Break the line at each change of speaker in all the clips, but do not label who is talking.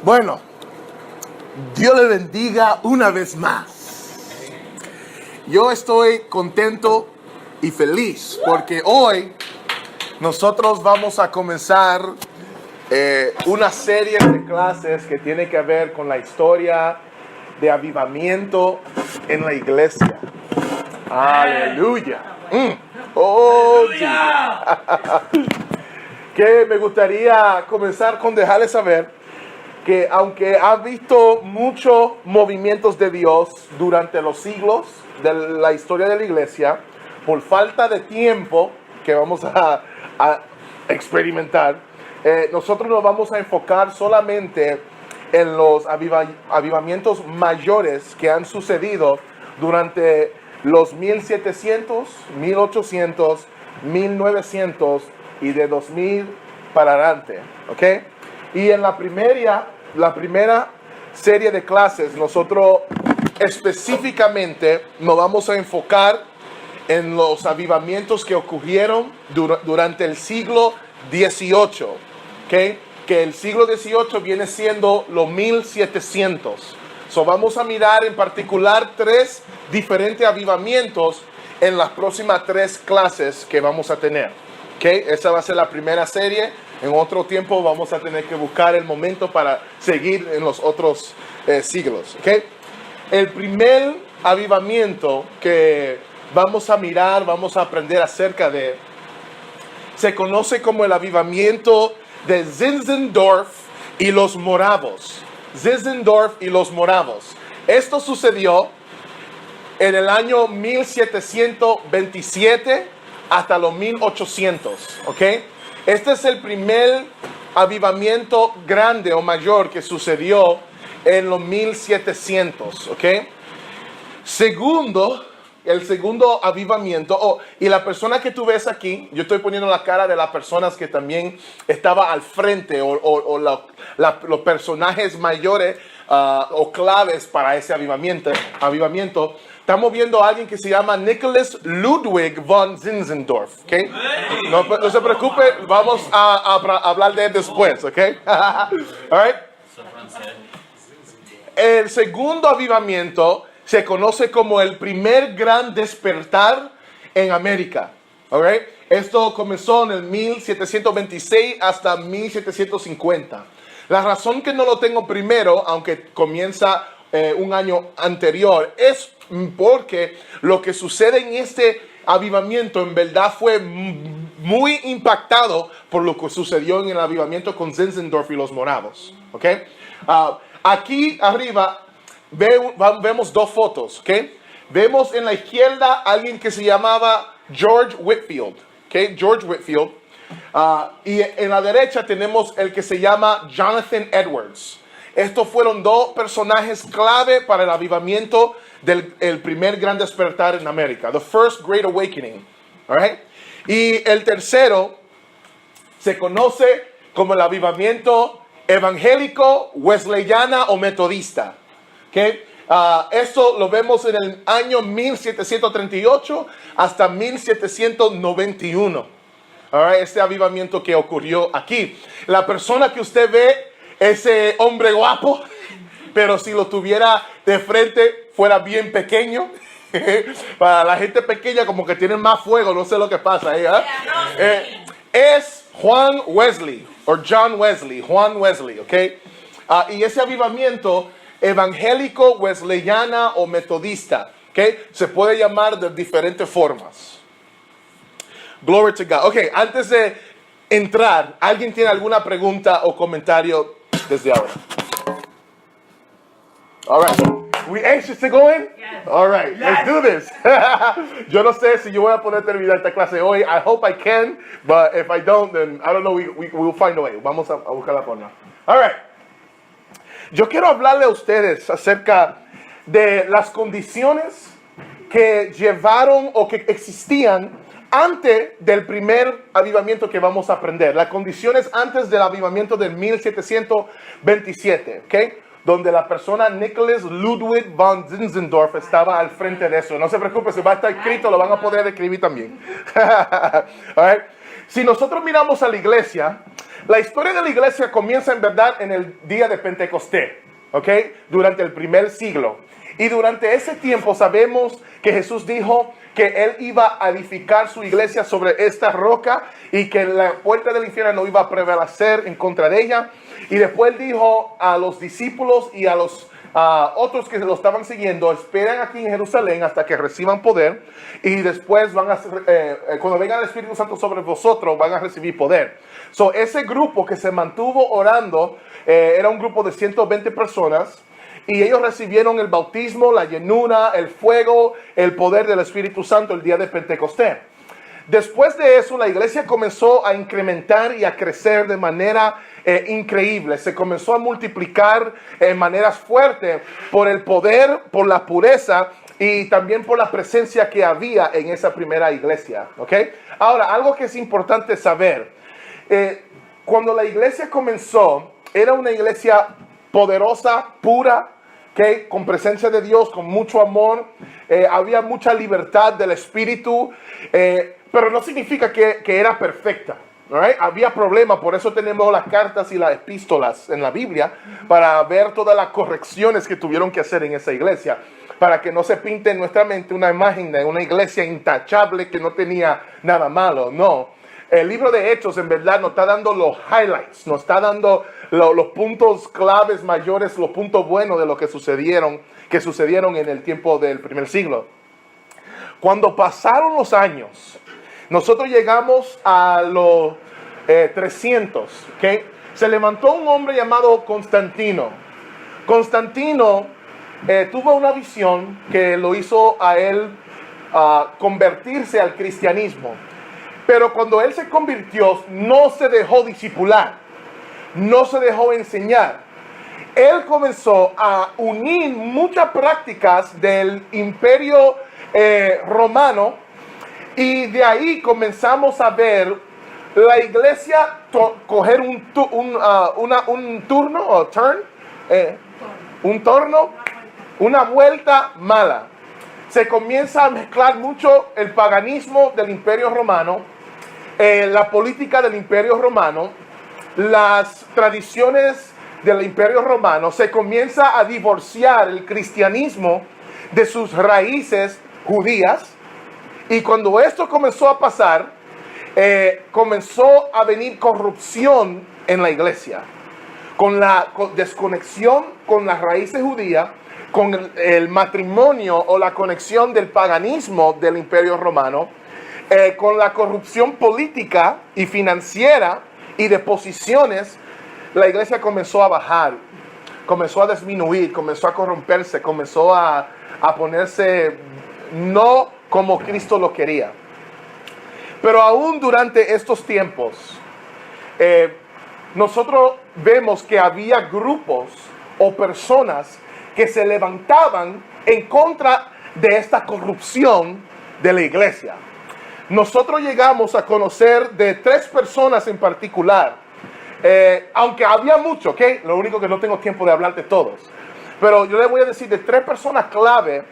Bueno, Dios le bendiga una vez más. Yo estoy contento y feliz porque hoy nosotros vamos a comenzar una serie de clases que tiene que ver con la historia de avivamiento en la iglesia. Aleluya. Oh, que me gustaría comenzar con dejarles saber que aunque ha visto muchos movimientos de Dios durante los siglos de la historia de la iglesia, por falta de tiempo que vamos a experimentar, nosotros nos vamos a enfocar solamente en los avivamientos mayores que han sucedido durante los 1700, 1800, 1900 y de 2000 para adelante, ¿ok? Y en la primera serie de clases, nosotros específicamente nos vamos a enfocar en los avivamientos que ocurrieron durante el siglo XVIII, ¿okay? Que el siglo XVIII viene siendo los 1700. So vamos a mirar en particular 3 diferentes avivamientos en las próximas 3 clases que vamos a tener, ¿okay? Esa va a ser la primera serie. En otro tiempo vamos a tener que buscar el momento para seguir en los otros siglos, ¿okay? El primer avivamiento que vamos a mirar, vamos a aprender acerca de, se conoce como el avivamiento de Zinzendorf y los moravos. Zinzendorf y los moravos. Esto sucedió en el año 1727 hasta los 1800, ¿ok? Este es el primer avivamiento grande o mayor que sucedió en los 1700, ¿ok? El segundo avivamiento, y la persona que tú ves aquí, yo estoy poniendo la cara de las personas que también estaba al frente o los personajes mayores o claves para ese avivamiento. Estamos viendo a alguien que se llama Nicholas Ludwig von Zinzendorf, ¿ok? No se preocupe, vamos a hablar de él después, ¿ok? All right. El segundo avivamiento se conoce como el primer gran despertar en América. ¿Okay? Esto comenzó en el 1726 hasta 1750. La razón que no lo tengo primero, aunque comienza un año anterior, es porque lo que sucede en este avivamiento en verdad fue muy impactado por lo que sucedió en el avivamiento con Zinzendorf y los moravos. ¿Okay? Aquí arriba vemos 2 fotos, ¿ok? Vemos en la izquierda a alguien que se llamaba George Whitefield, ¿ok? George Whitefield. Y en la derecha tenemos el que se llama Jonathan Edwards. Estos fueron 2 personajes clave para el avivamiento del primer gran despertar en América. The First Great Awakening. All right? Y el tercero se conoce como el avivamiento evangélico, wesleyana o metodista. Okay. Esto lo vemos en el año 1738 hasta 1791. Right, este avivamiento que ocurrió aquí. La persona que usted ve, ese hombre guapo, pero si lo tuviera de frente, fuera bien pequeño. Para la gente pequeña como que tienen más fuego, no sé lo que pasa ahí. Es Juan Wesley, o John Wesley, Juan Wesley, ¿ok? Y ese avivamiento evangélico, wesleyana o metodista, ¿okay? Se puede llamar de diferentes formas. Glory to God. Ok, antes de entrar, ¿alguien tiene alguna pregunta o comentario desde ahora? All right. We anxious to go in?
Yes.
All right,
Yes.
let's do this. Yo no sé si yo voy a poder terminar esta clase hoy. I hope I can, but if I don't, then I don't know, we'll find a way. Vamos a buscar la forma. All right. Yo quiero hablarle a ustedes acerca de las condiciones que llevaron o que existían antes del primer avivamiento que vamos a aprender. Las condiciones antes del avivamiento del 1727, ¿ok? Donde la persona Nicholas Ludwig von Zinzendorf estaba al frente de eso. No se preocupe, si va a estar escrito, lo van a poder escribir también. All right? Si nosotros miramos a la iglesia, La historia de la iglesia comienza en verdad en el día de Pentecostés, ¿ok? Durante el primer siglo. Y durante ese tiempo sabemos que Jesús dijo que Él iba a edificar su iglesia sobre esta roca y que la puerta del infierno no iba a prevalecer en contra de ella. Y después dijo a los discípulos y a los otros que lo estaban siguiendo: esperen aquí en Jerusalén hasta que reciban poder, y después cuando venga el Espíritu Santo sobre vosotros van a recibir poder. Ese grupo que se mantuvo orando era un grupo de 120 personas, y ellos recibieron el bautismo, la llenura, el fuego, el poder del Espíritu Santo el día de Pentecostés. Después de eso, la iglesia comenzó a incrementar y a crecer de manera increíble. Se comenzó a multiplicar en maneras fuertes por el poder, por la pureza y también por la presencia que había en esa primera iglesia. ¿Ok? Ahora, algo que es importante saber. Cuando la iglesia comenzó, era una iglesia poderosa, pura, ¿okay? Con presencia de Dios, con mucho amor. Había mucha libertad del Espíritu. Pero no significa que era perfecta. Right? Había problemas, por eso tenemos las cartas y las epístolas en la Biblia, para ver todas las correcciones que tuvieron que hacer en esa iglesia, para que no se pinte en nuestra mente una imagen de una iglesia intachable que no tenía nada malo. No, el libro de Hechos en verdad nos está dando los highlights, nos está dando los puntos claves mayores, los puntos buenos de lo que sucedieron en el tiempo del primer siglo. Cuando pasaron los años, nosotros llegamos a los 300, ¿okay? Se levantó un hombre llamado Constantino. Constantino tuvo una visión que lo hizo a él convertirse al cristianismo. Pero cuando él se convirtió, no se dejó discipular, no se dejó enseñar. Él comenzó a unir muchas prácticas del imperio romano. Y de ahí comenzamos a ver la iglesia coger un turno, o turn, un torno, una vuelta mala. Se comienza a mezclar mucho el paganismo del imperio romano, la política del imperio romano, las tradiciones del imperio romano. Se comienza a divorciar el cristianismo de sus raíces judías. Y cuando esto comenzó a pasar, comenzó a venir corrupción en la iglesia. Con la desconexión con las raíces judías, con el matrimonio o la conexión del paganismo del imperio romano, con la corrupción política y financiera y de posiciones, la iglesia comenzó a bajar, comenzó a disminuir, comenzó a corromperse, comenzó a ponerse no como Cristo lo quería. Pero aún durante estos tiempos, nosotros vemos que había grupos o personas que se levantaban en contra de esta corrupción de la iglesia. Nosotros llegamos a conocer de 3 personas en particular, aunque había mucho, ¿ok? Lo único que no tengo tiempo de hablar de todos. Pero yo les voy a decir de 3 personas clave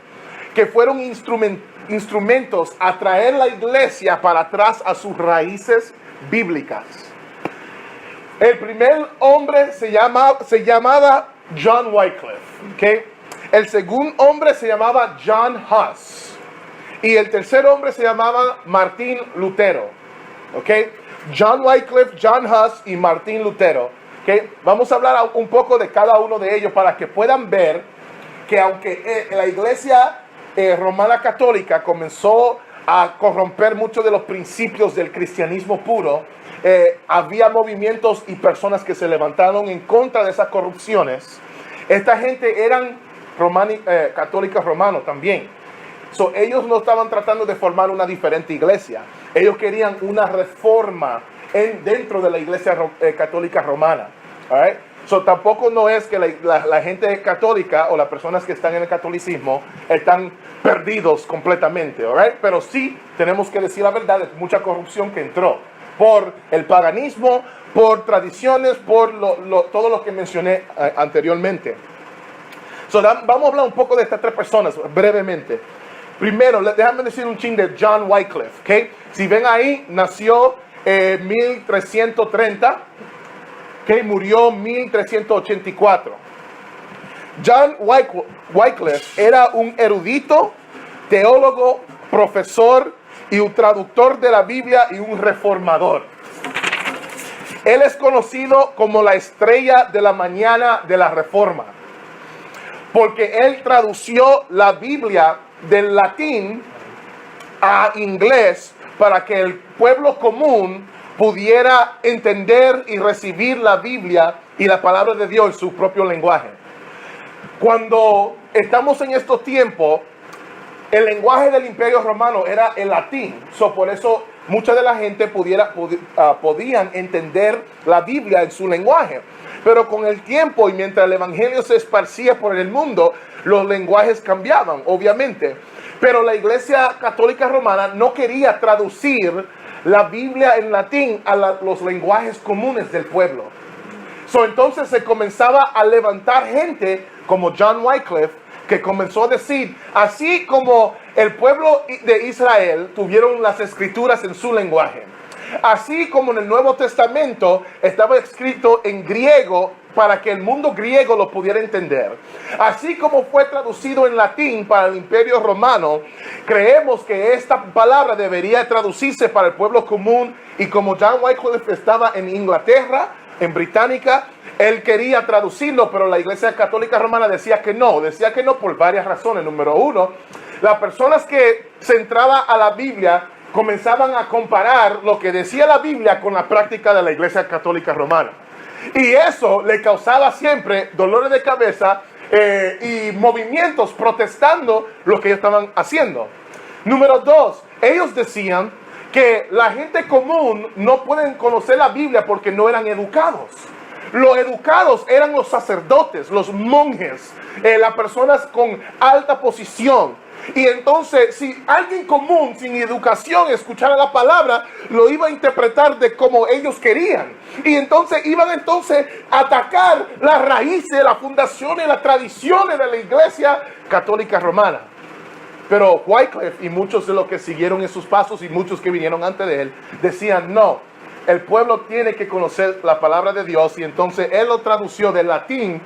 que fueron instrumentos a traer la iglesia para atrás a sus raíces bíblicas. El primer hombre se llamaba John Wycliffe, ¿okay? El segundo hombre se llamaba John Huss. Y el tercer hombre se llamaba Martín Lutero, ¿okay? John Wycliffe, John Huss y Martín Lutero, ¿okay? Vamos a hablar un poco de cada uno de ellos para que puedan ver que aunque la iglesia romana católica comenzó a corromper muchos de los principios del cristianismo puro, había movimientos y personas que se levantaron en contra de esas corrupciones. Esta gente eran católicos romanos también. Ellos no estaban tratando de formar una diferente iglesia. Ellos querían una reforma dentro de la iglesia católica romana. All right? Tampoco no es que la gente católica o las personas que están en el catolicismo están perdidos completamente, right? Pero sí tenemos que decir la verdad, es mucha corrupción que entró por el paganismo, por tradiciones, por todo lo que mencioné anteriormente. Vamos a hablar un poco de estas 3 personas brevemente. Primero, déjame decir un chin de John Wycliffe, ¿okay? Si ven ahí, nació en 1330. que murió en 1384. John Wycliffe era un erudito, teólogo, profesor y un traductor de la Biblia y un reformador. Él es conocido como la estrella de la mañana de la Reforma, porque él tradució la Biblia del latín a inglés para que el pueblo común pudiera entender y recibir la Biblia y la palabra de Dios en su propio lenguaje. Cuando estamos en estos tiempos, el lenguaje del Imperio Romano era el latín. Por eso mucha de la gente podían entender la Biblia en su lenguaje. Pero con el tiempo y mientras el evangelio se esparcía por el mundo, los lenguajes cambiaban, obviamente. Pero la Iglesia Católica Romana no quería traducir la Biblia en latín a los lenguajes comunes del pueblo. Entonces se comenzaba a levantar gente como John Wycliffe, que comenzó a decir, así como el pueblo de Israel tuvieron las escrituras en su lenguaje, así como en el Nuevo Testamento estaba escrito en griego para que el mundo griego lo pudiera entender, así como fue traducido en latín para el Imperio Romano, creemos que esta palabra debería traducirse para el pueblo común. Y como John Wycliffe estaba en Inglaterra, en Británica, él quería traducirlo, pero la Iglesia Católica Romana decía que no por varias razones. Número uno, las personas que se entraban a la Biblia comenzaban a comparar lo que decía la Biblia con la práctica de la Iglesia Católica Romana. Y eso le causaba siempre dolores de cabeza y movimientos protestando lo que ellos estaban haciendo. Número dos, ellos decían que la gente común no pueden conocer la Biblia porque no eran educados. Los educados eran los sacerdotes, los monjes, las personas con alta posición. Y entonces, si alguien común, sin educación, escuchara la palabra, lo iba a interpretar de como ellos querían. Y entonces iban a atacar las raíces, las fundaciones, las tradiciones de la Iglesia Católica Romana. Pero Wycliffe y muchos de los que siguieron en sus pasos y muchos que vinieron antes de él, decían, no, el pueblo tiene que conocer la palabra de Dios. Y entonces él lo tradució del latín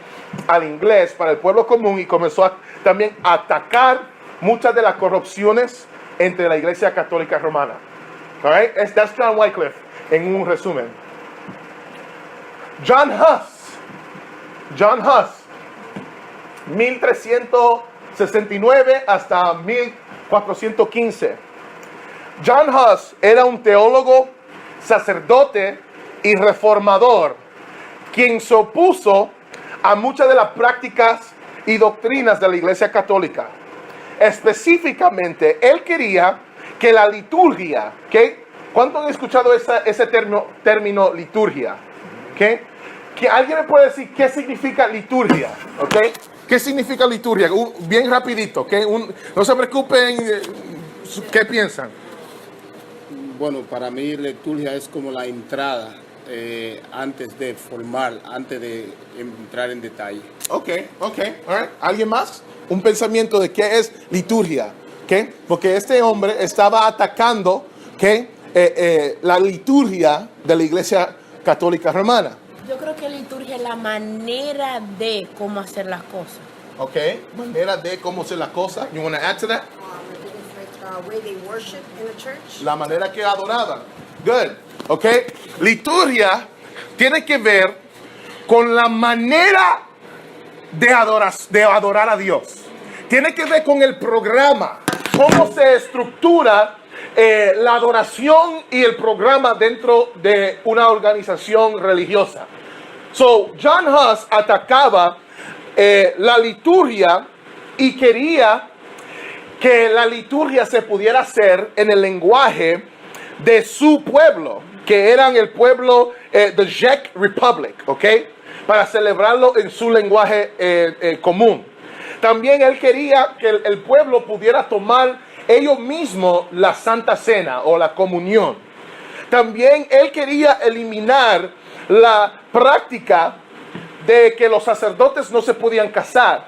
al inglés para el pueblo común y comenzó también a atacar muchas de las corrupciones entre la Iglesia Católica Romana. All right? That's John Wycliffe en un resumen. John Huss, 1369 hasta 1415. John Huss era un teólogo, sacerdote y reformador, quien se opuso a muchas de las prácticas y doctrinas de la Iglesia Católica. Específicamente, él quería que la liturgia, ¿okay? ¿Cuánto han escuchado ese término liturgia? ¿Okay? Que alguien me puede decir qué significa liturgia, ¿okay? ¿Qué significa liturgia? Bien rapidito, ¿okay? No se preocupen, ¿qué piensan?
Bueno, para mí liturgia es como la entrada antes de entrar en detalle.
Ok, all right. ¿Alguien más? Un pensamiento de qué es liturgia, ¿okay? Porque este hombre estaba atacando, ¿okay? La liturgia de la Iglesia Católica Romana.
Yo creo que liturgia es la manera de cómo hacer las cosas.
Ok, manera de cómo hacer las cosas. You want to add to that?
Way they worship in the church.
La manera que adoraban. Good. Ok. Liturgia tiene que ver con la manera de adorar a Dios. Tiene que ver con el programa. Cómo se estructura la adoración y el programa dentro de una organización religiosa. John Huss atacaba la liturgia y quería que la liturgia se pudiera hacer en el lenguaje de su pueblo, que eran el pueblo the Czech Republic, ¿ok? Para celebrarlo en su lenguaje común. También él quería que el pueblo pudiera tomar ellos mismos la Santa Cena o la comunión. También él quería eliminar la práctica de que los sacerdotes no se podían casar,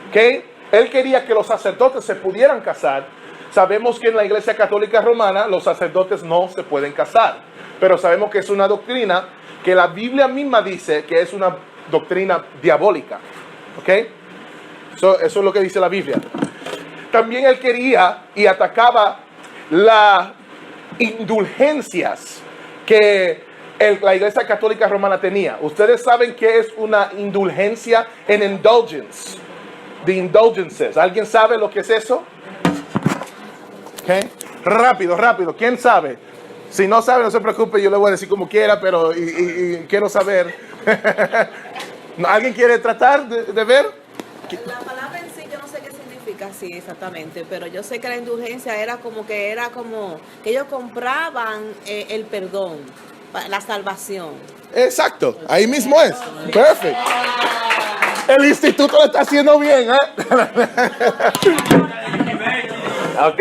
¿ok? Él quería que los sacerdotes se pudieran casar. Sabemos que en la Iglesia Católica Romana los sacerdotes no se pueden casar, pero sabemos que es una doctrina que la Biblia misma dice que es una doctrina diabólica. ¿Ok? Eso es lo que dice la Biblia. También él quería y atacaba las indulgencias que la Iglesia Católica Romana tenía. Ustedes saben qué es una indulgencia en indulgence. The indulgences. ¿Alguien sabe lo que es eso? Okay. Rápido. ¿Quién sabe? Si no sabe, no se preocupe, yo le voy a decir como quiera, pero y quiero saber. ¿Alguien quiere tratar de ver?
La palabra en sí yo no sé qué significa así exactamente, pero yo sé que la indulgencia era como que ellos compraban el perdón, la salvación.
Exacto, ahí mismo es. Perfecto. El instituto lo está haciendo bien, Ok.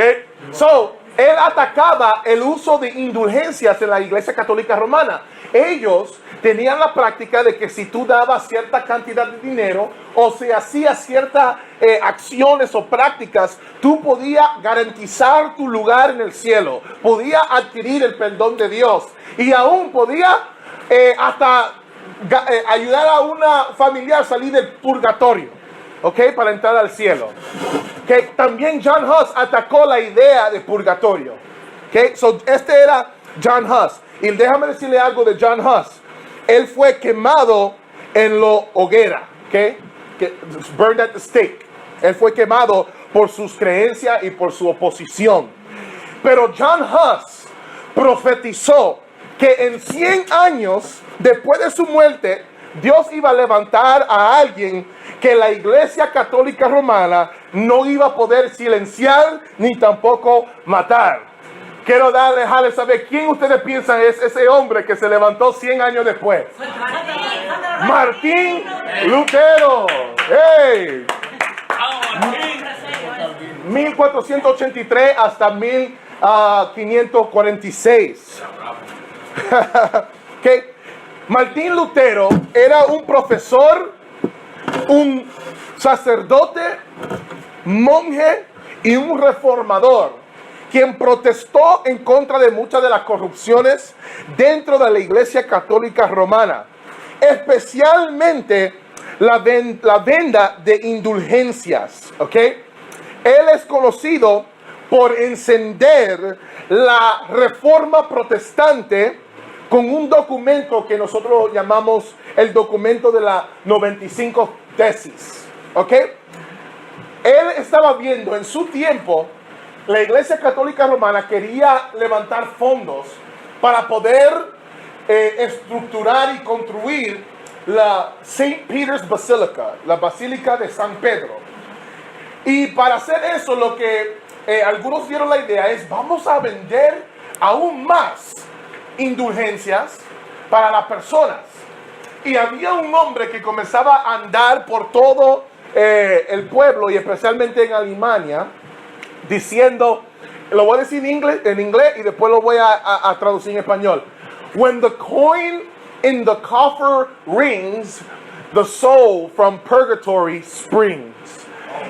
So, él atacaba el uso de indulgencias en la Iglesia Católica Romana. Ellos tenían la práctica de que si tú dabas cierta cantidad de dinero o se hacías ciertas acciones o prácticas, tú podías garantizar tu lugar en el cielo, podías adquirir el perdón de Dios y aún podías hasta ayudar a una familiar a salir del purgatorio, ¿ok? Para entrar al cielo. Que también John Huss atacó la idea de purgatorio. ¿Ok? So, este era John Huss. Y déjame decirle algo de John Huss. Él fue quemado en la hoguera. ¿Ok? Burned at the stake. Él fue quemado por sus creencias y por su oposición. Pero John Huss profetizó que en 100 años después de su muerte, Dios iba a levantar a alguien que la Iglesia Católica Romana no iba a poder silenciar ni tampoco matar. Quiero dejarles saber quién ustedes piensan es ese hombre que se levantó 100 años después. Martín Lutero. ¡Hey! 1483 hasta 1546. ¿Okay? Martín Lutero era un profesor, un sacerdote, monje y un reformador, quien protestó en contra de muchas de las corrupciones dentro de la Iglesia Católica Romana, especialmente la venta de indulgencias. ¿Ok? Él es conocido por encender la reforma protestante con un documento que nosotros llamamos el documento de la 95 tesis. ¿Ok? Él estaba viendo en su tiempo, la Iglesia Católica Romana quería levantar fondos para poder estructurar y construir la St. Peter's Basilica, la Basílica de San Pedro. Y para hacer eso, lo que algunos dieron la idea es, vamos a vender aún más indulgencias para las personas. Y había un hombre que comenzaba a andar por todo el pueblo y especialmente en Alemania diciendo, lo voy a decir en inglés y después lo voy a traducir en español. When the coin in the coffer rings, the soul from purgatory springs.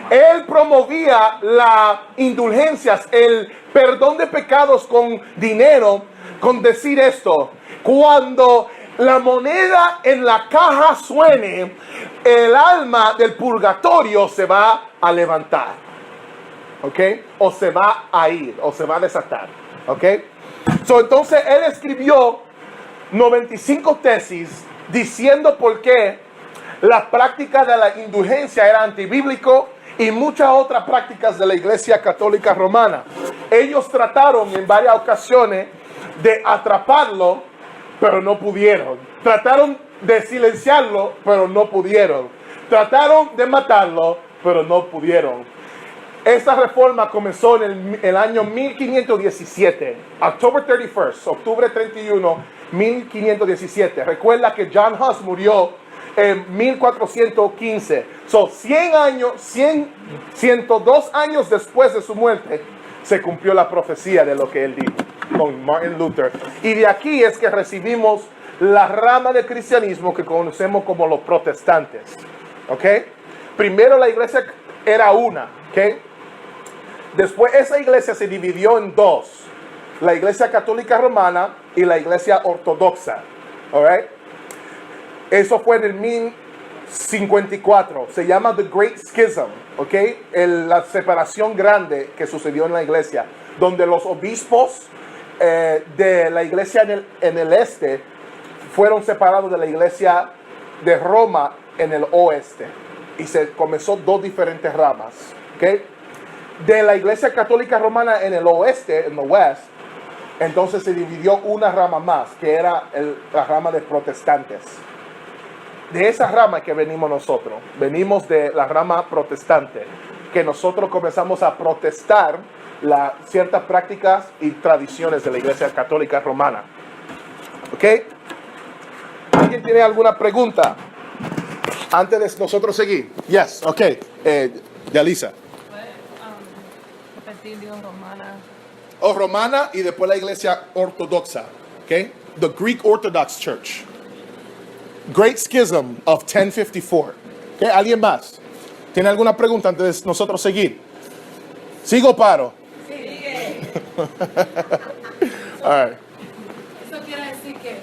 Él promovía las indulgencias, el perdón de pecados con dinero, con decir esto: cuando la moneda en la caja suene, el alma del purgatorio se va a levantar, ¿ok? O se va a ir, o se va a desatar, ¿ok? Entonces él escribió 95 tesis diciendo por qué la práctica de la indulgencia era antibíblico y muchas otras prácticas de la Iglesia Católica Romana. Ellos trataron en varias ocasiones de atraparlo, pero no pudieron. Trataron de silenciarlo, pero no pudieron. Trataron de matarlo, pero no pudieron. Esta reforma comenzó en el año 1517, octubre 31, 1517. Recuerda que John Huss murió en 1415. 102 años después de su muerte, se cumplió la profecía de lo que él dijo con Martin Luther. Y de aquí es que recibimos la rama del cristianismo que conocemos como los protestantes. ¿Ok? Primero la iglesia era una. ¿Ok? Después esa iglesia se dividió en dos. La iglesia católica romana y la iglesia ortodoxa. All right? Eso fue en el 1054. Se llama The Great Schism. ¿Ok? La separación grande que sucedió en la iglesia. Donde los obispos de la iglesia en el este fueron separados de la iglesia de Roma en el oeste. Y se comenzó dos diferentes ramas. ¿Ok? De la iglesia católica romana en el oeste, en el west, entonces se dividió una rama más, que era la rama de protestantes. De esa rama que venimos nosotros, venimos de la rama protestante, que nosotros comenzamos a protestar ciertas prácticas y tradiciones de la iglesia católica romana. ¿Ok? ¿Alguien tiene alguna pregunta antes de nosotros seguir? Yes, ok. Yalisa.
Romana.
Romana y después la iglesia ortodoxa. Okay? The Greek Orthodox Church. Great Schism of 1054. Okay? ¿Alguien más? ¿Tiene alguna pregunta antes de nosotros seguir? ¿Sigo o paro?
Sigue.
All right.
Eso quiere decir que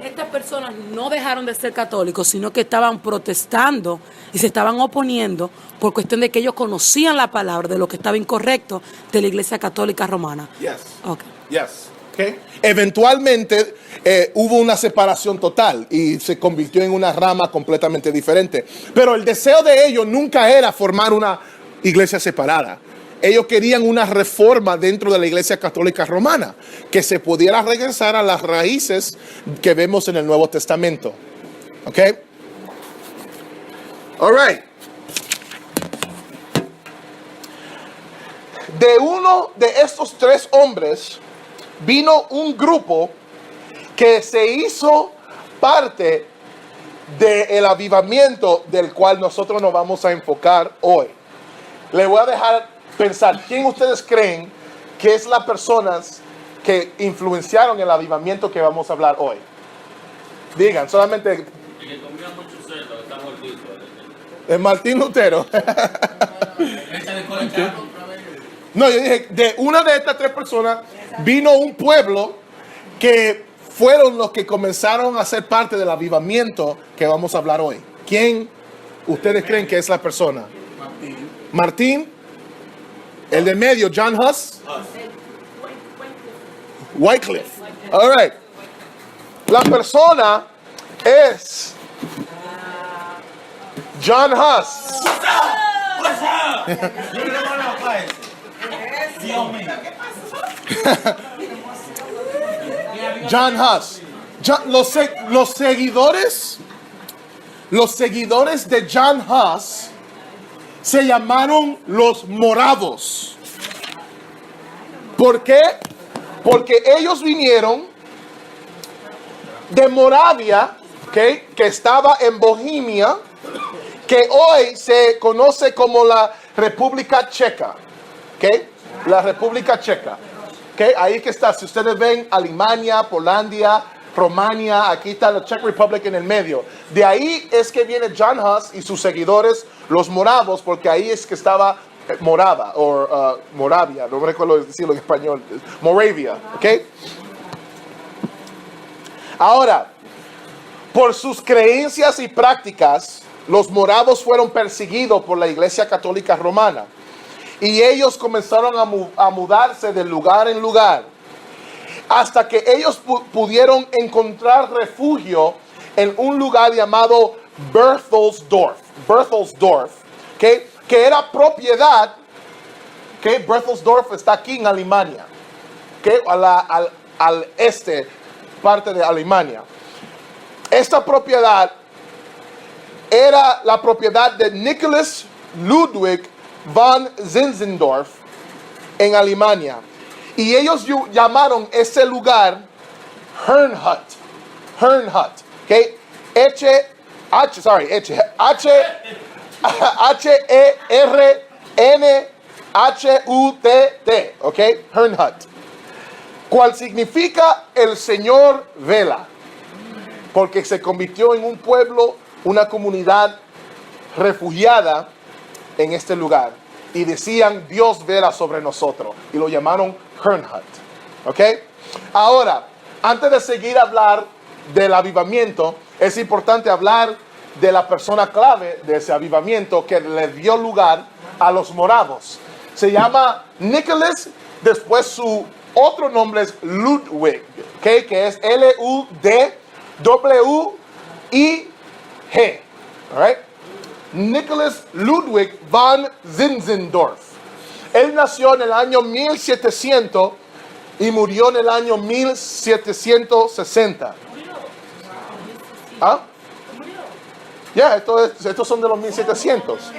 estas personas no dejaron de ser católicos, sino que estaban protestando y se estaban oponiendo por cuestión de que ellos conocían la palabra de lo que estaba incorrecto de la iglesia católica romana.
Yes.
Okay.
Yes. Okay. Eventualmente hubo una separación total y se convirtió en una rama completamente diferente. Pero el deseo de ellos nunca era formar una iglesia separada. Ellos querían una reforma dentro de la iglesia católica romana, que se pudiera regresar a las raíces que vemos en el Nuevo Testamento. ¿Ok? All right. De uno de estos tres hombres vino un grupo que se hizo parte del avivamiento del cual nosotros nos vamos a enfocar hoy. Le voy a dejar pensar, ¿quién ustedes creen que es las personas que influenciaron el avivamiento que vamos a hablar hoy? Digan, solamente...
El que comía mucho cerdo, está gordito.
El Martín Lutero. No, yo dije, de una de estas tres personas vino un pueblo que fueron los que comenzaron a ser parte del avivamiento que vamos a hablar hoy. ¿Quién ustedes creen que es la persona? Martín. El de medio, John Huss. Wycliffe. All right. La persona es John Huss. John Huss. Los seguidores de John Huss se llamaron los morados. ¿Por qué? Porque ellos vinieron de Moravia, ¿okay? Que estaba en Bohemia, que hoy se conoce como la República Checa. ¿Okay? La República Checa. ¿Okay? Ahí que está. Si ustedes ven Alemania, Polandia, Romania, aquí está la Czech Republic en el medio. De ahí es que viene John Huss y sus seguidores, los moravos, porque ahí es que estaba Morava, o Moravia, no me recuerdo decirlo en español, Moravia, ¿ok? Ahora, por sus creencias y prácticas, los moravos fueron perseguidos por la Iglesia Católica Romana. Y ellos comenzaron a mudarse de lugar en lugar, hasta que ellos pudieron encontrar refugio en un lugar llamado Berthelsdorf, ¿okay? Que era propiedad, ¿okay? Berthelsdorf está aquí en Alemania, ¿okay? Al este, parte de Alemania. Esta propiedad era la propiedad de Nicholas Ludwig von Zinzendorf en Alemania. Y ellos llamaron ese lugar Herrnhut, ¿okay? H-E-R-N-H-U-T-T, ¿ok? Herrnhut. Cual significa el Señor vela. Porque se convirtió en un pueblo, una comunidad refugiada en este lugar. y decían, Dios verá sobre nosotros. Y lo llamaron Herrnhut. ¿Ok? Ahora, antes de seguir a hablar del avivamiento, es importante hablar de la persona clave de ese avivamiento que le dio lugar a los moravos. Se llama Nicholas, después su otro nombre es Ludwig, ¿okay? Que es L-U-D-W-I-G. All right? Nicholas Ludwig von Zinzendorf. Él nació en el año 1700 y murió en el año 1760. ¿Ah? Ya, estos son de los 1700.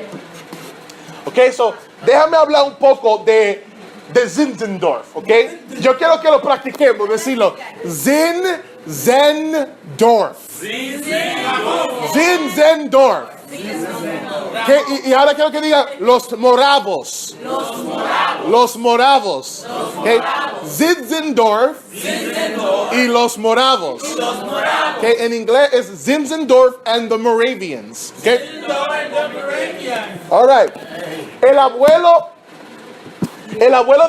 Ok, so déjame hablar un poco de Zinzendorf, ok. Yo quiero que lo practiquemos, decirlo. Zinzendorf. Zinzendorf. Okay, y ahora quiero que digan los moravos. Los moravos. Okay. Zinzendorf y los moravos. Okay, en inglés es Zinzendorf and the Moravians. Okay. All right. El abuelo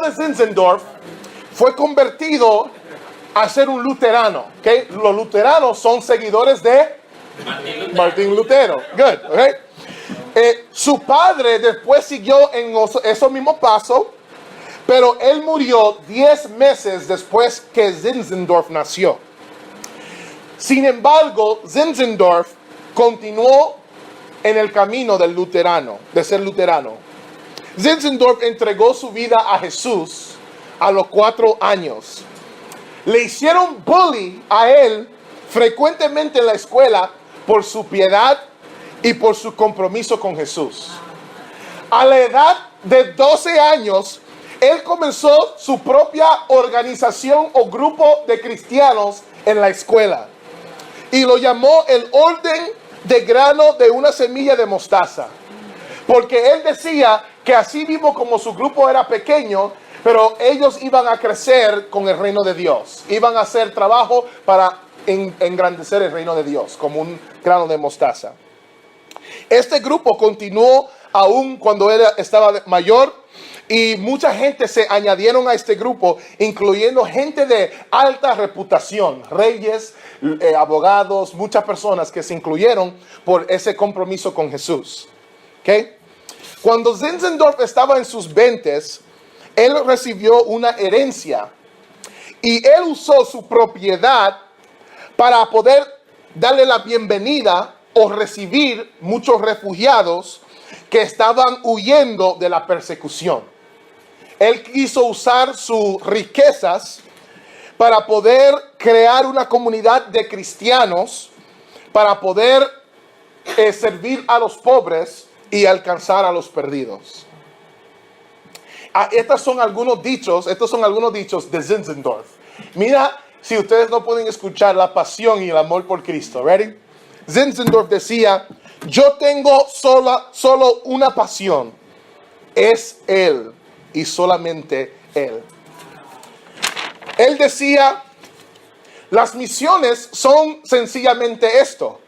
de Zinzendorf fue convertido a ser un luterano. Okay. Los luteranos son seguidores de Martín Lutero. Good, okay. Su padre después siguió en esos mismos pasos, pero él murió 10 meses después que Zinzendorf nació. Sin embargo, Zinzendorf continuó en el camino del luterano, de ser luterano. Zinzendorf entregó su vida a Jesús a los 4 años. Le hicieron bullying a él frecuentemente en la escuela por su piedad y por su compromiso con Jesús. A la edad de 12 años, él comenzó su propia organización o grupo de cristianos en la escuela y lo llamó el Orden de Grano de una Semilla de Mostaza, porque él decía que así mismo como su grupo era pequeño, pero ellos iban a crecer con el reino de Dios, iban a hacer trabajo para engrandecer el reino de Dios como un grano de mostaza. Este grupo continuó aún cuando él estaba mayor y mucha gente se añadieron a este grupo, incluyendo gente de alta reputación, reyes, abogados, muchas personas que se incluyeron por ese compromiso con Jesús. ¿Okay? Cuando Zinzendorf estaba en sus 20s, él recibió una herencia y él usó su propiedad para poder darle la bienvenida o recibir muchos refugiados que estaban huyendo de la persecución. Él quiso usar sus riquezas para poder crear una comunidad de cristianos, para poder servir a los pobres y alcanzar a los perdidos. Estos son algunos dichos de Zinzendorf. Mira, si ustedes no pueden escuchar la pasión y el amor por Cristo. ¿Ready? Zinzendorf decía, yo tengo solo una pasión. Es Él y solamente Él. Él decía, las misiones son sencillamente esto.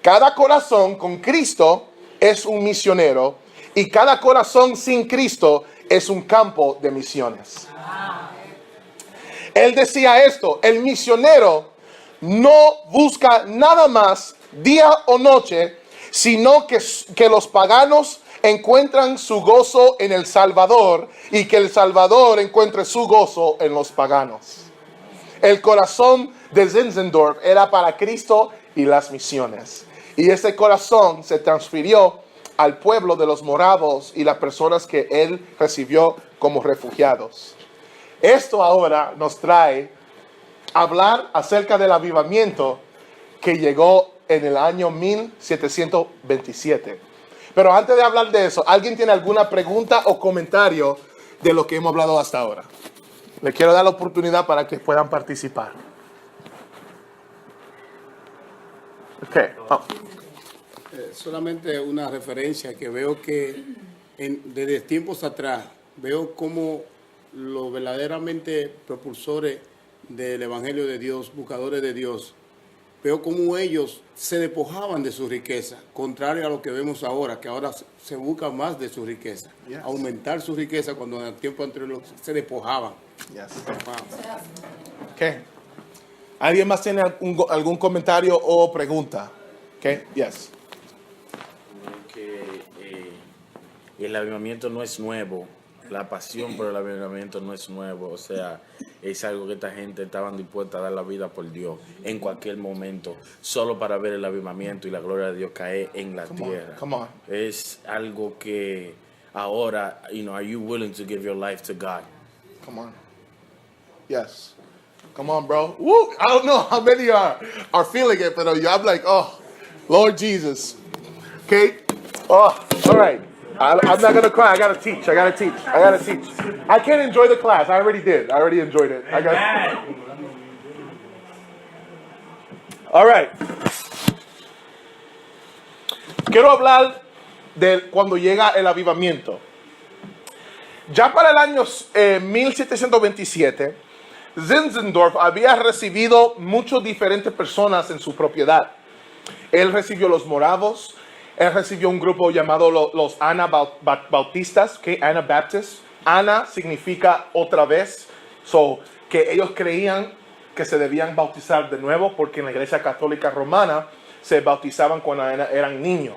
Cada corazón con Cristo es un misionero y cada corazón sin Cristo es un campo de misiones. Él decía esto, el misionero no busca nada más día o noche, sino que los paganos encuentran su gozo en el Salvador y que el Salvador encuentre su gozo en los paganos. El corazón de Zinzendorf era para Cristo y las misiones. Y ese corazón se transfirió al pueblo de los moravos y las personas que él recibió como refugiados. Esto ahora nos trae a hablar acerca del avivamiento que llegó en el año 1727. Pero antes de hablar de eso, ¿alguien tiene alguna pregunta o comentario de lo que hemos hablado hasta ahora? Le quiero dar la oportunidad para que puedan participar. Okay. Oh.
Solamente una referencia que veo que desde tiempos atrás veo como los verdaderamente propulsores del Evangelio de Dios, buscadores de Dios, veo cómo ellos se despojaban de su riqueza, contrario a lo que vemos ahora, que ahora se busca más de su riqueza,
Yes.
aumentar su riqueza cuando en el tiempo anterior se despojaban.
Yes.
Wow.
Okay. ¿Alguien más tiene algún comentario o pregunta? Okay. Yes.
Que el avivamiento no es nuevo, la pasión por el avivamiento no es nuevo, o sea, es algo que esta gente estaban dispuesta a dar la vida por Dios en cualquier momento, solo para ver el avivamiento y la gloria de Dios caer en la tierra.
Come on.
Es algo que ahora, are you willing to give your life to God?
Come on. Yes. Come on, bro. Woo! I don't know how many are feeling it, but I'm like, oh, Lord Jesus. Okay? Oh, all right. I'm not going to cry. I got to teach. I can't enjoy the class. I already did. I already enjoyed it. All right. Quiero hablar de cuando llega el avivamiento. Ya para el año 1727, Zinzendorf había recibido muchas diferentes personas en su propiedad. Él recibió los moravos, él recibió un grupo llamado los Anabautistas, okay, Anabaptists. Ana significa otra vez, que ellos creían que se debían bautizar de nuevo porque en la Iglesia Católica Romana se bautizaban cuando eran niños.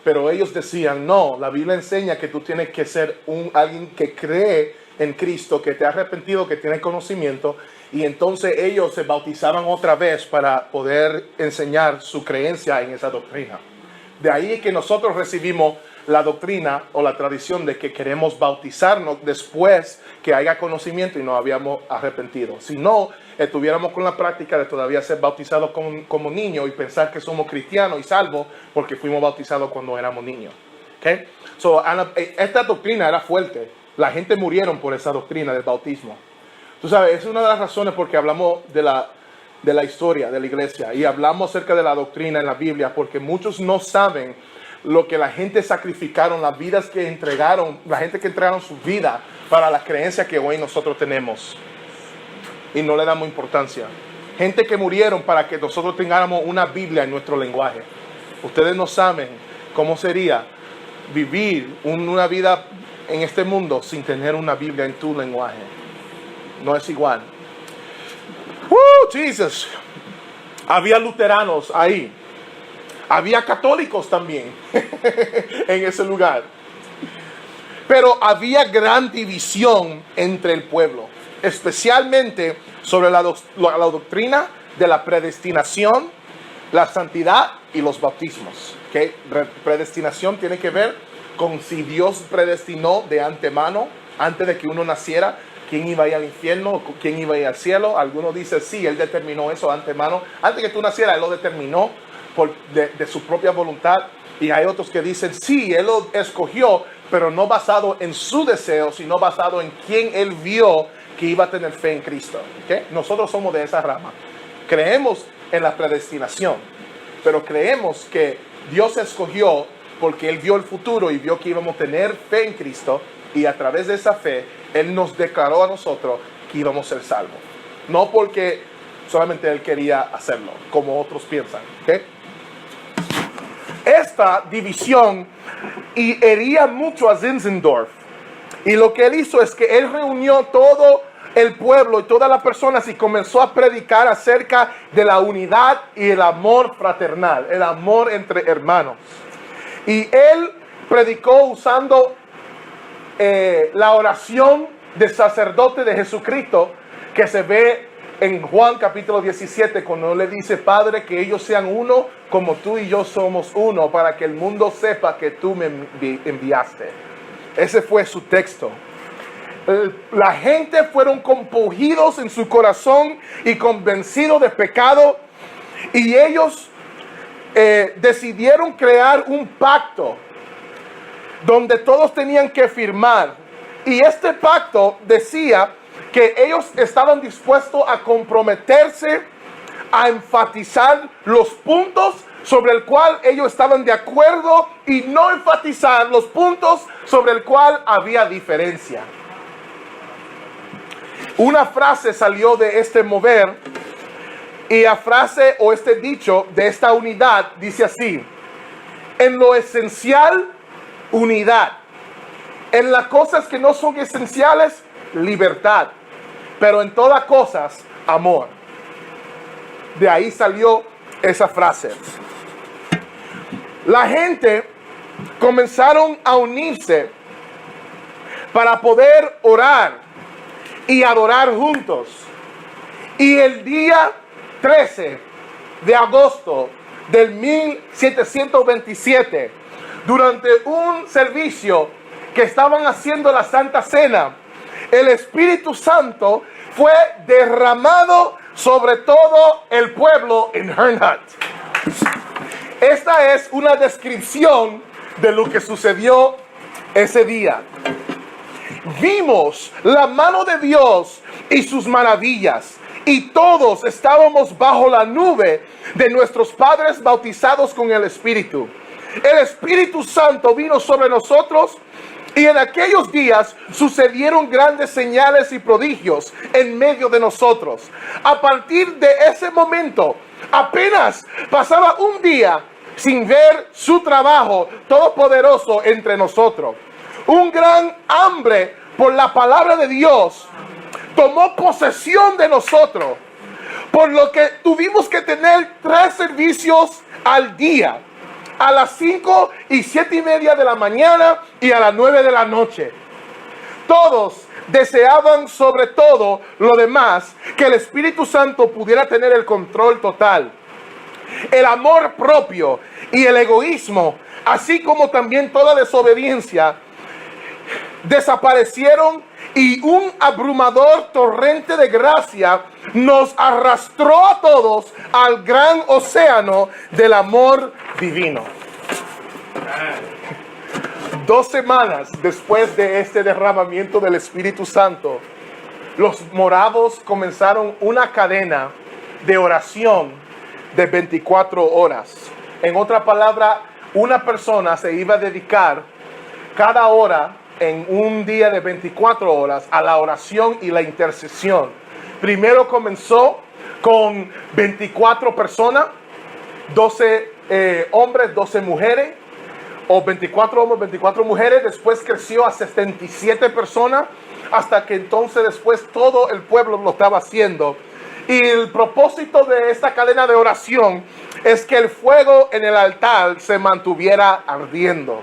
Pero ellos decían, no, la Biblia enseña que tú tienes que ser alguien que cree en Cristo, que te ha arrepentido, que tiene conocimiento, y entonces ellos se bautizaban otra vez para poder enseñar su creencia en esa doctrina. De ahí que nosotros recibimos la doctrina o la tradición de que queremos bautizarnos después que haya conocimiento y nos habíamos arrepentido. Si no, estuviéramos con la práctica de todavía ser bautizados como niños y pensar que somos cristianos y salvos porque fuimos bautizados cuando éramos niños. Okay? Esta doctrina era fuerte. La gente murieron por esa doctrina del bautismo. Tú sabes, es una de las razones porque hablamos de la historia de la iglesia y hablamos acerca de la doctrina en la Biblia, porque muchos no saben lo que la gente sacrificaron, las vidas que entregaron, la gente que entregaron su vida para la creencia que hoy nosotros tenemos y no le damos importancia. Gente que murieron para que nosotros tengamos una Biblia en nuestro lenguaje. Ustedes no saben cómo sería vivir una vida en este mundo sin tener una Biblia en tu lenguaje. No es igual. Jesus. Había luteranos ahí. Había católicos también en ese lugar. Pero había gran división entre el pueblo, especialmente sobre la doctrina de la predestinación, la santidad y los bautismos. ¿Okay? Predestinación tiene que ver con si Dios predestinó de antemano, antes de que uno naciera, quién iba a ir al infierno o quién iba a ir al cielo. Algunos dicen, sí, Él determinó eso de antemano. Antes que tú nacieras, Él lo determinó de su propia voluntad. Y hay otros que dicen, sí, Él lo escogió, pero no basado en su deseo, sino basado en quién Él vio que iba a tener fe en Cristo. ¿Okay? Nosotros somos de esa rama. Creemos en la predestinación, pero creemos que Dios escogió porque Él vio el futuro y vio que íbamos a tener fe en Cristo, y a través de esa fe Él nos declaró a nosotros que íbamos a ser salvos. No porque solamente Él quería hacerlo, como otros piensan. ¿Okay? Esta división hería mucho a Zinzendorf. Y lo que él hizo es que él reunió todo el pueblo y todas las personas y comenzó a predicar acerca de la unidad y el amor fraternal, el amor entre hermanos. Y él predicó usando la oración del sacerdote de Jesucristo que se ve en Juan capítulo 17, cuando le dice, Padre, que ellos sean uno como tú y yo somos uno, para que el mundo sepa que tú me enviaste. Ese fue su texto. La gente fueron compungidos en su corazón y convencidos de pecado, y ellos decidieron crear un pacto donde todos tenían que firmar. Y este pacto decía que ellos estaban dispuestos a comprometerse a enfatizar los puntos sobre el cual ellos estaban de acuerdo y no enfatizar los puntos sobre el cual había diferencia. Una frase salió de este mover Y la frase o este dicho de esta unidad dice así: en lo esencial, unidad. En las cosas que no son esenciales, libertad. Pero en todas cosas, amor. De ahí salió esa frase. La gente comenzaron a unirse para poder orar y adorar juntos. Y el día 13 de agosto del 1727, durante un servicio que estaban haciendo la Santa Cena, el Espíritu Santo fue derramado sobre todo el pueblo en Herrnhut. Esta es una descripción de lo que sucedió ese día. Vimos la mano de Dios y sus maravillas, y todos estábamos bajo la nube de nuestros padres bautizados con el Espíritu. El Espíritu Santo vino sobre nosotros, y en aquellos días sucedieron grandes señales y prodigios en medio de nosotros. A partir de ese momento, apenas pasaba un día sin ver su trabajo todopoderoso entre nosotros. Un gran hambre por la palabra de Dios tomó posesión de nosotros, por lo que tuvimos que tener 3 servicios al día, a las 5 y 7:30 de la mañana y a las 9 de la noche. Todos deseaban sobre todo lo demás que el Espíritu Santo pudiera tener el control total. El amor propio y el egoísmo, así como también toda desobediencia, desaparecieron, y un abrumador torrente de gracia nos arrastró a todos al gran océano del amor divino. 2 semanas después de este derramamiento del Espíritu Santo, los moravos comenzaron una cadena de oración de 24 horas. En otra palabra, una persona se iba a dedicar cada hora en un día de 24 horas a la oración y la intercesión. Primero comenzó con 24 personas, 12 hombres, 12 mujeres, o 24 hombres, 24 mujeres. Después creció a 77 personas, hasta que entonces después todo el pueblo lo estaba haciendo. Y el propósito de esta cadena de oración es que el fuego en el altar se mantuviera ardiendo.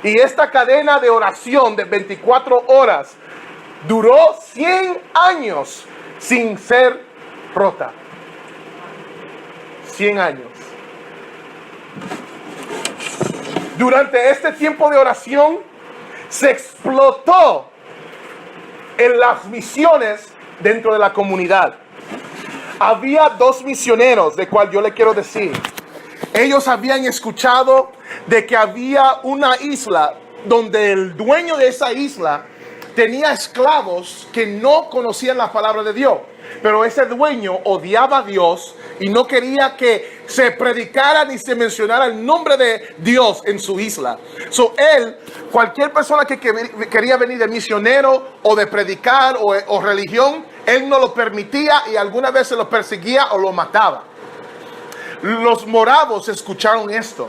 Y esta cadena de oración de 24 horas duró 100 años sin ser rota. 100 años. Durante este tiempo de oración se explotó en las misiones dentro de la comunidad. Había 2 misioneros, de cual yo le quiero decir. Ellos habían escuchado de que había una isla donde el dueño de esa isla tenía esclavos que no conocían la palabra de Dios. Pero ese dueño odiaba a Dios y no quería que se predicara ni se mencionara el nombre de Dios en su isla. Cualquier persona que quería venir de misionero o de predicar o religión, él no lo permitía, y algunas veces lo perseguía o lo mataba. Los moravos escucharon esto,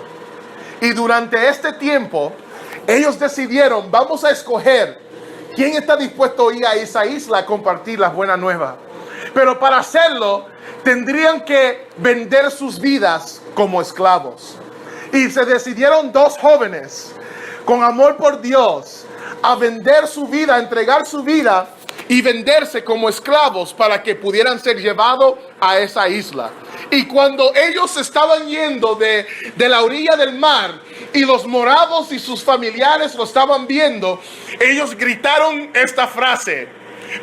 y durante este tiempo ellos decidieron: vamos a escoger quién está dispuesto a ir a esa isla a compartir las buenas nuevas. Pero para hacerlo tendrían que vender sus vidas como esclavos. Y se decidieron 2 jóvenes con amor por Dios a vender su vida, a entregar su vida y venderse como esclavos para que pudieran ser llevados a esa isla. Y cuando ellos estaban yendo de la orilla del mar, y los moravos y sus familiares lo estaban viendo, ellos gritaron esta frase: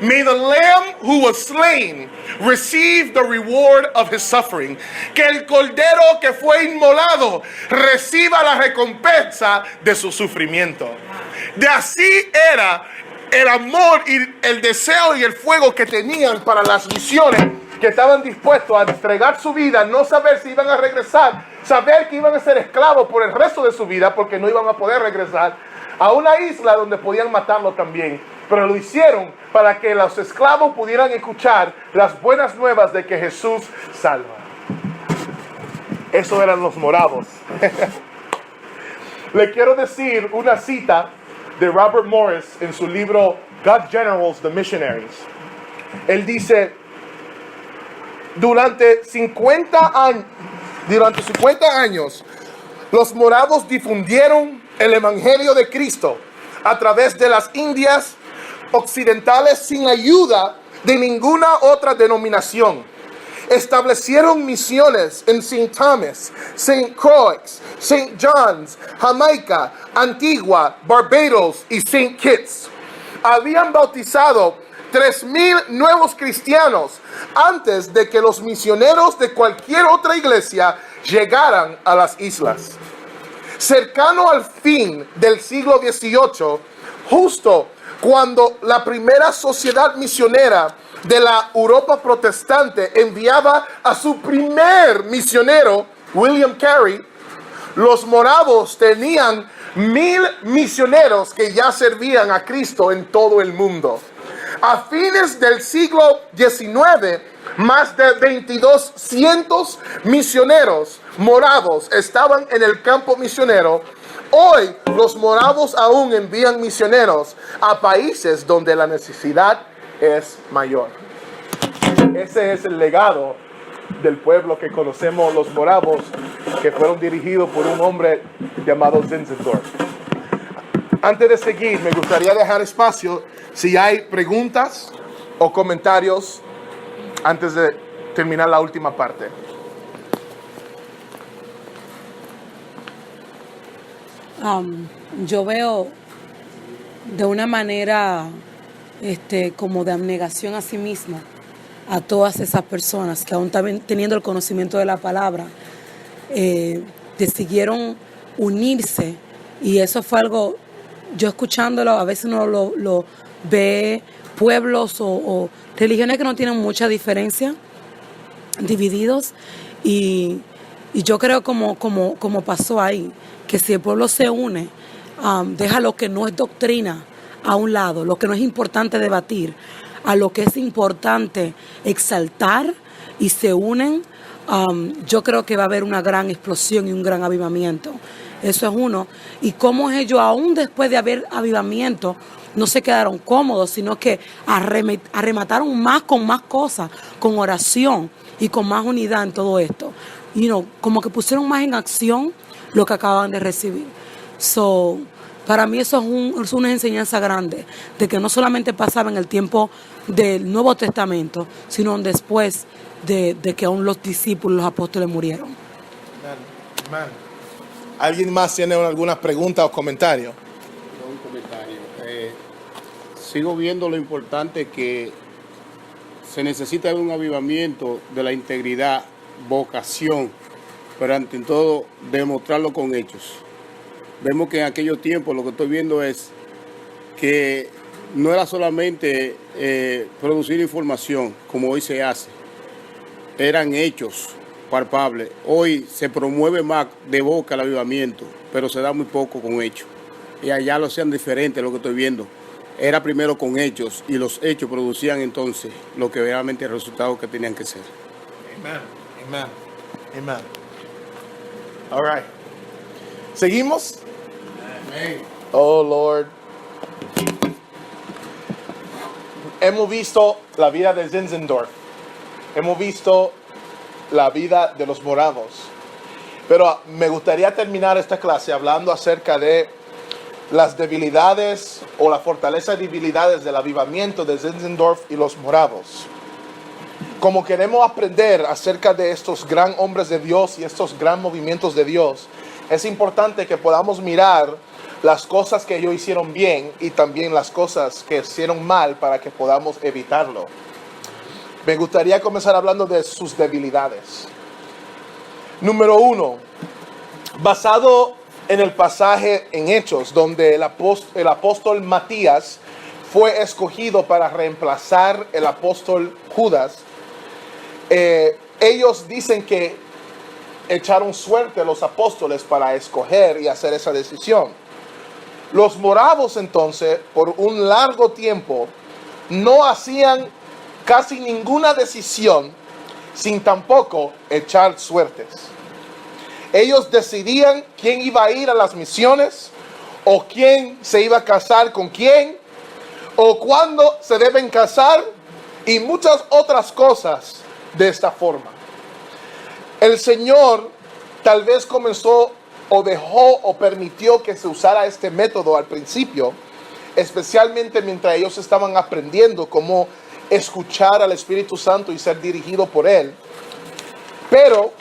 May the lamb who was slain receive the reward of his suffering. Que el cordero que fue inmolado reciba la recompensa de su sufrimiento. De así era el amor y el deseo y el fuego que tenían para las misiones, que estaban dispuestos a entregar su vida, no saber si iban a regresar, saber que iban a ser esclavos por el resto de su vida, porque no iban a poder regresar a una isla donde podían matarlo también. pero lo hicieron para que los esclavos pudieran escuchar las buenas nuevas de que Jesús salva. Eso eran los moravos. Le quiero decir una cita de Robert Morris en su libro God Generals, the Missionaries. Él dice, durante 50 años, los moravos difundieron el Evangelio de Cristo a través de las Indias occidentales sin ayuda de ninguna otra denominación. Establecieron misiones en St. Thomas, St. Croix, St. John's, Jamaica, Antigua, Barbados y St. Kitts. Habían bautizado 3,000 nuevos cristianos antes de que los misioneros de cualquier otra iglesia llegaran a las islas. Cercano al fin del siglo XVIII, justo cuando la primera sociedad misionera de la Europa protestante enviaba a su primer misionero, William Carey, los moravos tenían 1,000 misioneros que ya servían a Cristo en todo el mundo. A fines del siglo XIX, más de 2,200 misioneros moravos estaban en el campo misionero. Hoy los moravos aún envían misioneros a países donde la necesidad es mayor. Ese es el legado del pueblo que conocemos, los moravos, que fueron dirigidos por un hombre llamado Zinzendorf. Antes de seguir, me gustaría dejar espacio si hay preguntas o comentarios antes de terminar la última parte.
Yo veo de una manera como de abnegación a sí mismo a todas esas personas que aún también teniendo el conocimiento de la palabra decidieron unirse, y eso fue algo, yo escuchándolo, a veces uno lo ve pueblos o religiones que no tienen mucha diferencia, divididos, y yo creo como pasó ahí, que si el pueblo se une, deja lo que no es doctrina a un lado, lo que no es importante debatir, a lo que es importante exaltar, y se unen, yo creo que va a haber una gran explosión y un gran avivamiento. Eso es uno. Y cómo ellos, aún después de haber avivamiento, no se quedaron cómodos, sino que arremataron más con más cosas, con oración y con más unidad en todo esto. Como que pusieron más en acción lo que acababan de recibir. Para mí eso es una enseñanza grande, de que no solamente pasaba en el tiempo del Nuevo Testamento, sino después de que aún los discípulos, los apóstoles murieron.
Amén. ¿Alguien más tiene alguna pregunta o comentario?
Un comentario. Sigo viendo lo importante que se necesita un avivamiento de la integridad, vocación, pero ante todo demostrarlo con hechos. Vemos que en aquellos tiempos lo que estoy viendo es que no era solamente producir información como hoy se hace, eran hechos palpables. Hoy se promueve más de boca el avivamiento, pero se da muy poco con hechos. Y allá lo sean diferente lo que estoy viendo. Era primero con hechos, y los hechos producían entonces lo que realmente el resultado que tenían que ser.
Amen. All right. ¿Seguimos?
Amén.
Oh, Lord. Hemos visto la vida de Zinzendorf. Hemos visto la vida de los moravos. Pero me gustaría terminar esta clase hablando acerca de las debilidades o la fortaleza y debilidades del avivamiento de Zinzendorf y los moravos. Como queremos aprender acerca de estos gran hombres de Dios y estos gran movimientos de Dios, es importante que podamos mirar las cosas que ellos hicieron bien y también las cosas que hicieron mal para que podamos evitarlo. Me gustaría comenzar hablando de sus debilidades. Número 1, basado en el pasaje en Hechos, donde el apóstol Matías fue escogido para reemplazar el apóstol Judas. Ellos dicen que echaron suerte a los apóstoles para escoger y hacer esa decisión. Los moravos entonces, por un largo tiempo, no hacían casi ninguna decisión sin tampoco echar suertes. Ellos decidían quién iba a ir a las misiones, o quién se iba a casar con quién, o cuándo se deben casar, y muchas otras cosas de esta forma. El Señor tal vez comenzó o dejó o permitió que se usara este método al principio, especialmente mientras ellos estaban aprendiendo cómo escuchar al Espíritu Santo y ser dirigido por Él. Pero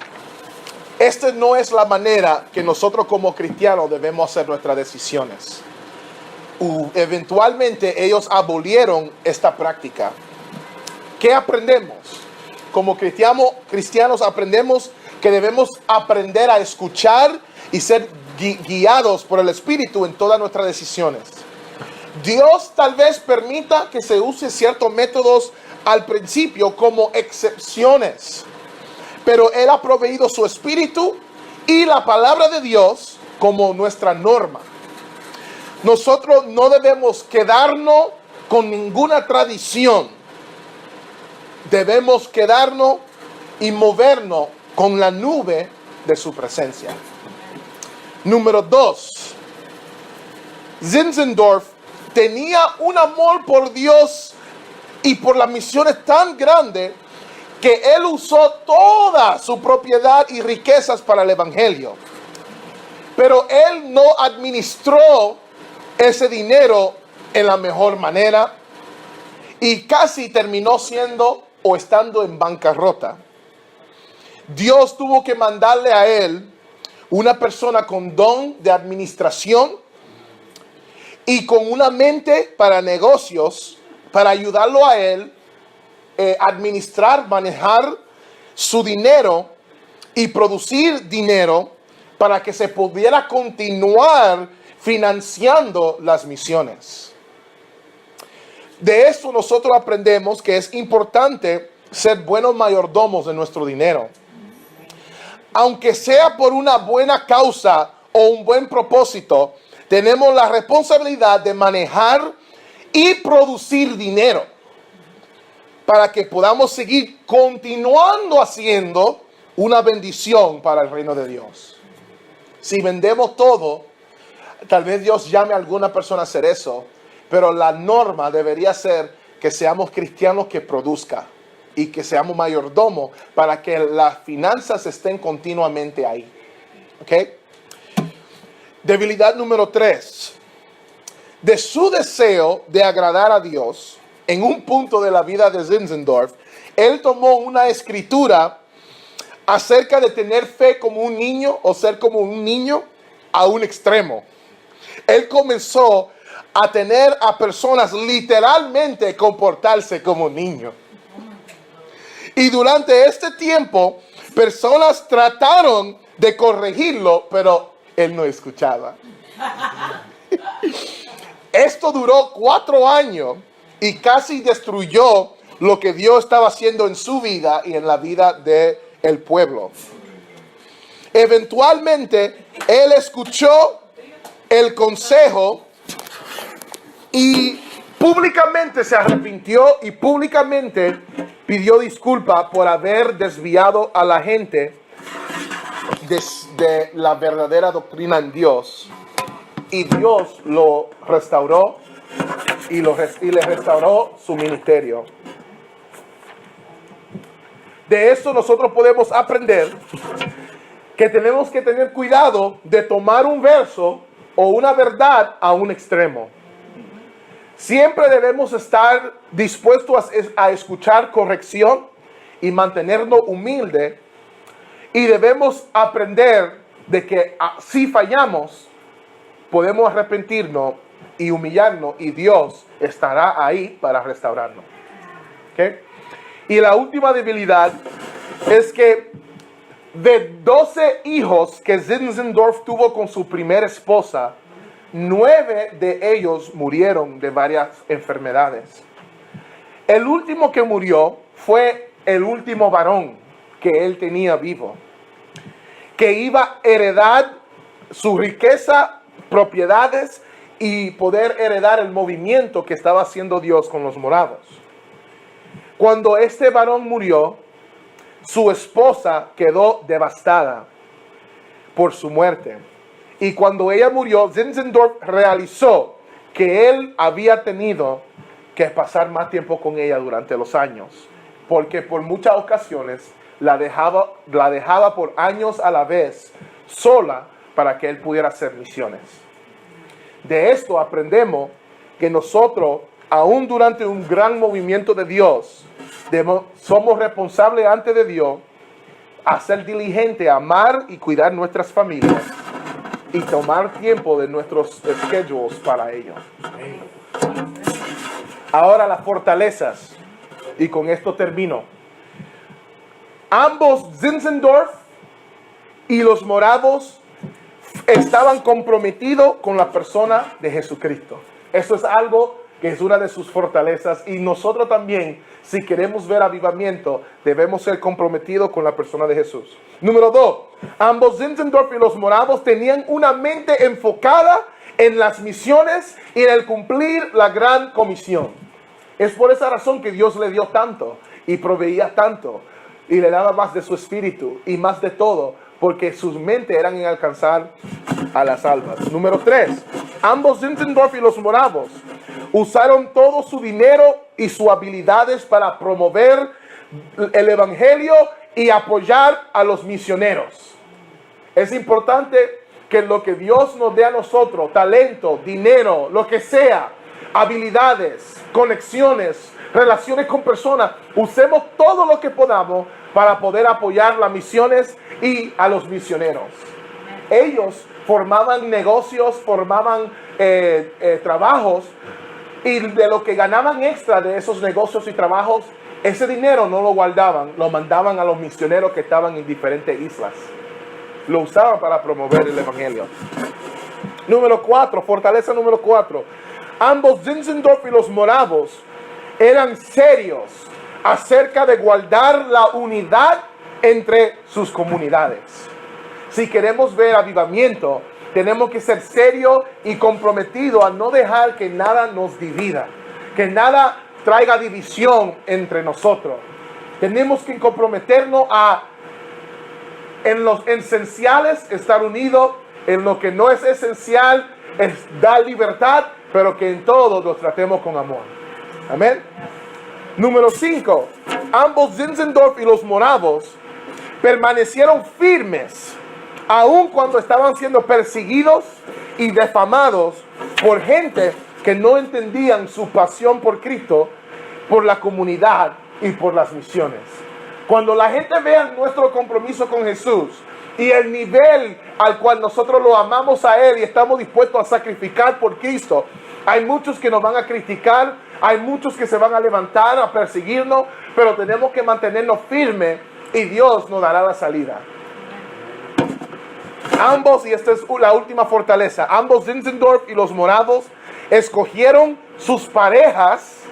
esta no es la manera que nosotros como cristianos debemos hacer nuestras decisiones. Eventualmente ellos abolieron esta práctica. ¿Qué aprendemos? Como cristianos aprendemos que debemos aprender a escuchar y ser guiados por el Espíritu en todas nuestras decisiones. Dios tal vez permita que se use ciertos métodos al principio como excepciones, pero Él ha proveído su Espíritu y la palabra de Dios como nuestra norma. Nosotros no debemos quedarnos con ninguna tradición. Debemos quedarnos y movernos con la nube de su presencia. Número 2. Zinzendorf tenía un amor por Dios y por las misiones tan grande que él usó toda su propiedad y riquezas para el evangelio. Pero él no administró ese dinero en la mejor manera y casi terminó siendo o estando en bancarrota. Dios tuvo que mandarle a él una persona con don de administración y con una mente para negocios, para ayudarlo a él administrar, manejar su dinero y producir dinero para que se pudiera continuar financiando las misiones. De eso nosotros aprendemos que es importante ser buenos mayordomos de nuestro dinero. Aunque sea por una buena causa o un buen propósito, tenemos la responsabilidad de manejar y producir dinero para que podamos seguir continuando haciendo una bendición para el reino de Dios. Si vendemos todo, tal vez Dios llame a alguna persona a hacer eso, pero la norma debería ser que seamos cristianos que produzcan y que seamos mayordomos para que las finanzas estén continuamente ahí. ¿Ok? Debilidad número 3. De su deseo de agradar a Dios, en un punto de la vida de Zinzendorf, él tomó una escritura acerca de tener fe como un niño o ser como un niño a un extremo. Él comenzó a tener a personas literalmente comportarse como niños. Y durante este tiempo, personas trataron de corregirlo, pero él no escuchaba. Esto duró 4 años y casi destruyó lo que Dios estaba haciendo en su vida y en la vida del pueblo. Eventualmente, él escuchó el consejo y públicamente se arrepintió y públicamente pidió disculpa por haber desviado a la gente de la verdadera doctrina en Dios. Y Dios lo restauró y le restauró su ministerio. De esto nosotros podemos aprender que tenemos que tener cuidado de tomar un verso o una verdad a un extremo. Siempre debemos estar dispuestos a escuchar corrección y mantenernos humildes. Y debemos aprender de que si fallamos, podemos arrepentirnos y humillarnos y Dios estará ahí para restaurarnos. ¿Okay? Y la última debilidad es que de 12 hijos que Zinzendorf tuvo con su primera esposa, 9 de ellos murieron de varias enfermedades. El último que murió fue el último varón que él tenía vivo, que iba a heredar su riqueza, propiedades y poder heredar el movimiento que estaba haciendo Dios con los morados. Cuando este varón murió, su esposa quedó devastada por su muerte. Y cuando ella murió, Zinzendorf realizó que él había tenido que pasar más tiempo con ella durante los años, porque por muchas ocasiones la dejaba por años a la vez sola para que él pudiera hacer misiones. De esto aprendemos que nosotros, aún durante un gran movimiento de Dios, somos responsables ante de Dios a ser diligente, a amar y cuidar nuestras familias y tomar tiempo de nuestros schedules para ello. Ahora las fortalezas, y con esto termino. Ambos, Zinzendorf y los morados, estaban comprometidos con la persona de Jesucristo. Eso es algo que es una de sus fortalezas, y nosotros también, si queremos ver avivamiento, debemos ser comprometidos con la persona de Jesús. Número 2, ambos Zinzendorf y los morados tenían una mente enfocada en las misiones y en el cumplir la gran comisión. Es por esa razón que Dios le dio tanto y proveía tanto y le daba más de su espíritu y más de todo, porque sus mentes eran en alcanzar a las almas. Número 3, ambos Zinzendorf y los morados usaron todo su dinero y sus habilidades para promover el evangelio y apoyar a los misioneros. Es importante que lo que Dios nos dé a nosotros, talento, dinero, lo que sea, habilidades, conexiones, relaciones con personas, usemos todo lo que podamos para poder apoyar las misiones y a los misioneros. Ellos formaban negocios, formaban trabajos, y de lo que ganaban extra de esos negocios y trabajos, ese dinero no lo guardaban, lo mandaban a los misioneros que estaban en diferentes islas. Lo usaban para promover el evangelio. Número 4, fortaleza número 4. Ambos Zinzendorf y los morados eran serios acerca de guardar la unidad entre sus comunidades. Si queremos ver avivamiento, tenemos que ser serios y comprometidos a no dejar que nada nos divida, que nada traiga división entre nosotros. Tenemos que comprometernos en los esenciales estar unidos, en lo que no es esencial es dar libertad, pero que en todo los tratemos con amor. Amén. Número 5. Ambos Zinzendorf y los morados permanecieron firmes aun cuando estaban siendo perseguidos y defamados por gente que no entendían su pasión por Cristo, por la comunidad y por las misiones. Cuando la gente vea nuestro compromiso con Jesús y el nivel al cual nosotros lo amamos a Él y estamos dispuestos a sacrificar por Cristo, hay muchos que nos van a criticar, hay muchos que se van a levantar a perseguirnos, pero tenemos que mantenernos firmes y Dios nos dará la salida. Ambos, y esta es la última fortaleza, ambos Zinzendorf y los morados escogieron sus parejas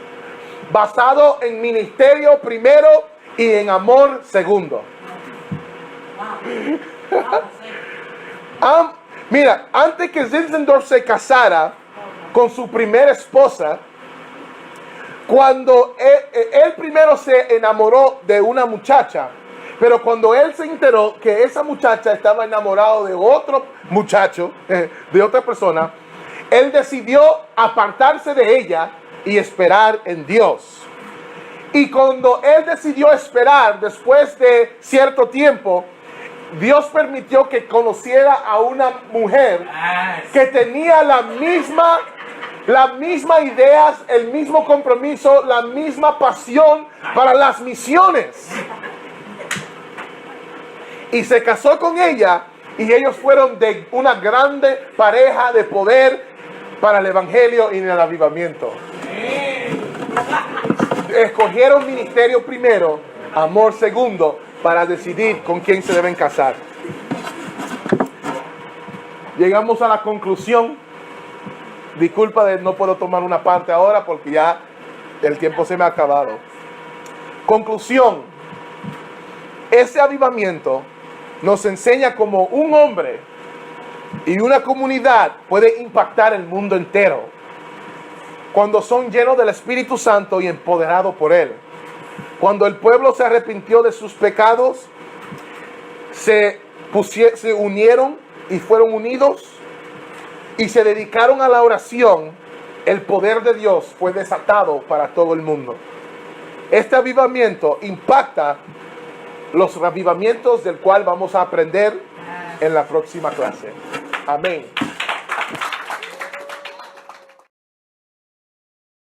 basado en ministerio primero y en amor segundo. Mira, antes que Zinzendorf se casara con su primera esposa, cuando él primero se enamoró de una muchacha, pero cuando él se enteró que esa muchacha estaba enamorada de otro muchacho, de otra persona, él decidió apartarse de ella y esperar en Dios. Y cuando él decidió esperar, después de cierto tiempo, Dios permitió que conociera a una mujer que tenía la misma ideas, el mismo compromiso, la misma pasión para las misiones. Y se casó con ella y ellos fueron de una grande pareja de poder para el evangelio y en el avivamiento. Escogieron ministerio primero, amor segundo, para decidir con quién se deben casar. Llegamos a la conclusión. Disculpa de no puedo tomar una parte ahora porque ya el tiempo se me ha acabado. Conclusión. Ese avivamiento nos enseña como un hombre Y una comunidad puede impactar el mundo entero cuando son llenos del Espíritu Santo y empoderados por Él. Cuando el pueblo se arrepintió de sus pecados, se unieron y fueron unidos y se dedicaron a la oración, el poder de Dios fue desatado para todo el mundo. Este avivamiento impacta los avivamientos del cual vamos a aprender en la próxima clase. Amén.